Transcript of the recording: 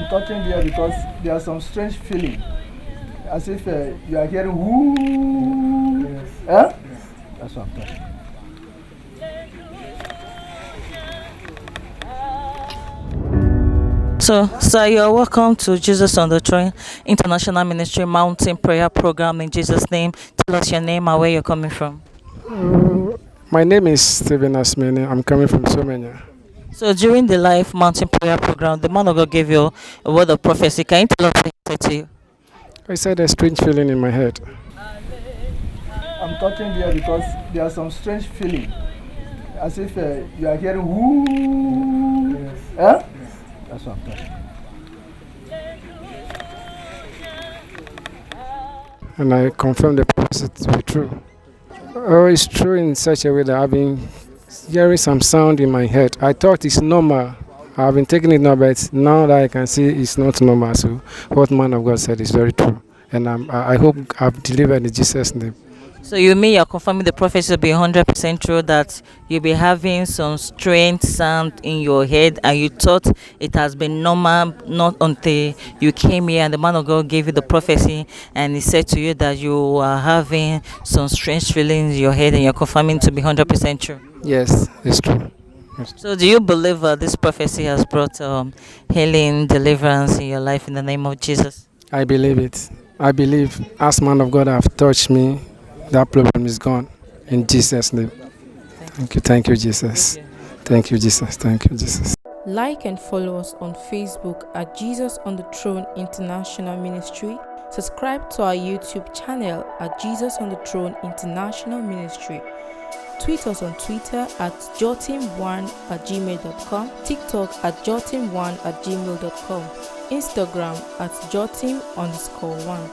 touching there because there's some strange feeling, as if you are hearing whoo. Yes. Huh? Yes. That's what I'm touching. So, sir, you're welcome to Jesus on the Throne International Ministry Mountain Prayer Program in Jesus' name. Tell us your name and where you're coming from. My name is Stephen Asmeni. I'm coming from Somenia. So, during the Life Mountain Prayer Program, the man of God gave you a word of prophecy. Can you tell us what he said to you? I said a strange feeling in my head. I'm touching there because there's some strange feeling, as if you are hearing whoo. Yes. Huh? Yes. That's what I'm touching. And I confirm the prophecy to be true. Oh, it's true in such a way that I've been hearing some sound in my head. I thought it's normal. I've been taking it now, but now that I can see it's not normal. So what man of God said is very true. And I hope I've delivered in Jesus' name. So, you mean you're confirming the prophecy to be 100% true, that you'll be having some strange sound in your head and you thought it has been normal, not until you came here and the man of God gave you the prophecy and he said to you that you are having some strange feelings in your head and you're confirming to be 100% true? Yes, it's true. So, do you believe this prophecy has brought healing, deliverance in your life in the name of Jesus? I believe it. I believe as man of God have touched me, that problem is gone in Jesus' name. Thank you, Jesus. Thank you, Jesus. Thank you, Jesus. Like and follow us on Facebook at Jesus on the Throne International Ministry. Subscribe to our YouTube channel at Jesus on the Throne International Ministry. Tweet us on Twitter at jotim1@gmail.com, TikTok at jotim1@gmail.com, Instagram at jotim_1.